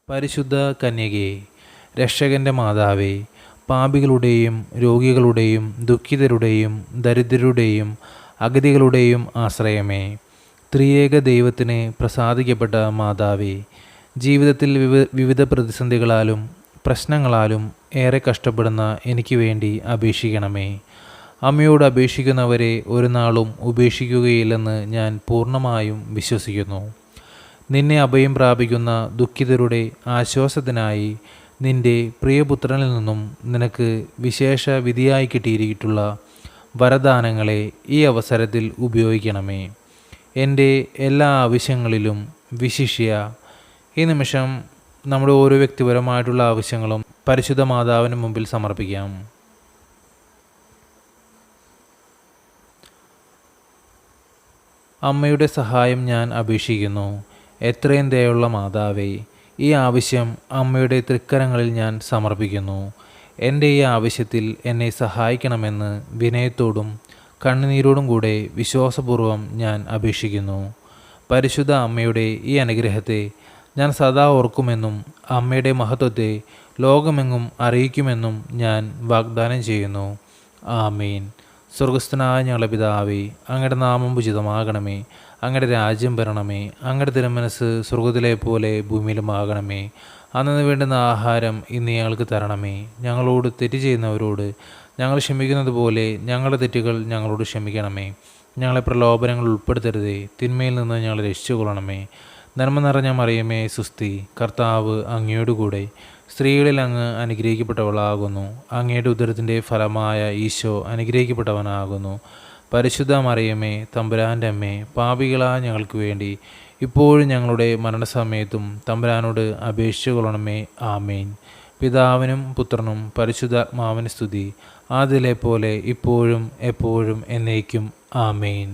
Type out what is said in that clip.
പരിശുദ്ധ കന്യകേ, രക്ഷകന്റെ മാതാവേ, പാപികളുടെയും രോഗികളുടെയും ദുഃഖിതരുടെയും ദരിദ്രരുടെയും അഗതികളുടെയും ആശ്രയമേ, ത്രിയേക ദൈവത്തിന് പ്രസാദിക്കപ്പെട്ട മാതാവേ, ജീവിതത്തിൽ വിവിധ പ്രതിസന്ധികളാലും പ്രശ്നങ്ങളാലും ഏറെ കഷ്ടപ്പെടുന്ന എനിക്ക് വേണ്ടി അപേക്ഷിക്കണമേ. അമ്മയോട് അപേക്ഷിക്കുന്നവരെ ഒരു നാളും ഉപേക്ഷിക്കുകയില്ലെന്ന് ഞാൻ പൂർണ്ണമായും വിശ്വസിക്കുന്നു. നിന്നെ അഭയം പ്രാപിക്കുന്ന ദുഃഖിതരുടെ ആശ്വാസത്തിനായി നിന്റെ പ്രിയപുത്രനിൽ നിന്നും നിനക്ക് വിശേഷ വിധിയായി കിട്ടിയിട്ടുള്ള വരദാനങ്ങളെ ഈ അവസരത്തിൽ ഉപയോഗിക്കണമേ. എൻ്റെ എല്ലാ ആവശ്യങ്ങളിലും വിശിഷ്യ ഈ നിമിഷം നമ്മുടെ ഓരോ വ്യക്തിപരമായിട്ടുള്ള ആവശ്യങ്ങളും പരിശുദ്ധ മാതാവിന് മുമ്പിൽ സമർപ്പിക്കാം. അമ്മയുടെ സഹായം ഞാൻ അപേക്ഷിക്കുന്നു. എത്രയും ദയുള്ള മാതാവേ, ഈ ആവശ്യം അമ്മയുടെ തൃക്കരങ്ങളിൽ ഞാൻ സമർപ്പിക്കുന്നു. എൻ്റെ ഈ ആവശ്യത്തിൽ എന്നെ സഹായിക്കണമെന്ന് വിനയത്തോടും കണ്ണുനീരോടും കൂടെ വിശ്വാസപൂർവ്വം ഞാൻ അപേക്ഷിക്കുന്നു. പരിശുദ്ധ അമ്മയുടെ ഈ അനുഗ്രഹത്തെ ഞാൻ സദാ ഓർക്കുമെന്നും അമ്മയുടെ മഹത്വത്തെ ലോകമെങ്ങും അറിയിക്കുമെന്നും ഞാൻ വാഗ്ദാനം ചെയ്യുന്നു. ആമേൻ. സ്വർഗസ്ഥനായ ഞങ്ങളുടെ പിതാവേ, അങ്ങയുടെ നാമം ഉചിതമാകണമേ. അങ്ങയുടെ രാജ്യം വരണമേ. അങ്ങയുടെ തിരുമനസ് സ്വർഗത്തിലെ പോലെ ഭൂമിയിലുമാകണമേ. അന്നു വേണ്ടുന്ന ആഹാരം ഇന്ന് ഞങ്ങൾക്ക് തരണമേ. ഞങ്ങളോട് തെറ്റ് ചെയ്യുന്നവരോട് ഞങ്ങൾ ക്ഷമിക്കുന്നത് പോലെ ഞങ്ങളുടെ തെറ്റുകൾ ഞങ്ങളോട് ക്ഷമിക്കണമേ. ഞങ്ങളെ പ്രലോഭനങ്ങൾ ഉൾപ്പെടുത്തരുതേ, തിന്മയിൽ നിന്ന് ഞങ്ങളെ രക്ഷിച്ചുകൊള്ളണമേ. നന്മ നിറഞ്ഞ മറിയമേ സുസ്തി, കർത്താവ് അങ്ങയോടുകൂടെ സ്ത്രീകളിൽ അങ്ങ് അനുഗ്രഹിക്കപ്പെട്ടവളാകുന്നു. അങ്ങയുടെ ഉദരത്തിൻ്റെ ഫലമായ ഈശോ അനുഗ്രഹിക്കപ്പെട്ടവനാകുന്നു. പരിശുദ്ധ മറിയമേ, തമ്പുരാൻ്റെ അമ്മേ, പാപികളായ ഞങ്ങൾക്ക് വേണ്ടി ഇപ്പോഴും ഞങ്ങളുടെ മരണസമയത്തും തമ്പുരാനോട് അപേക്ഷിച്ചു കൊള്ളണമേ. ആമേൻ. പിതാവിനും പുത്രനും പരിശുദ്ധാത്മാവിന് സ്തുതി, ആദിയിലെ പോലെ ഇപ്പോഴും എപ്പോഴും എന്നേക്കും. ആമേൻ.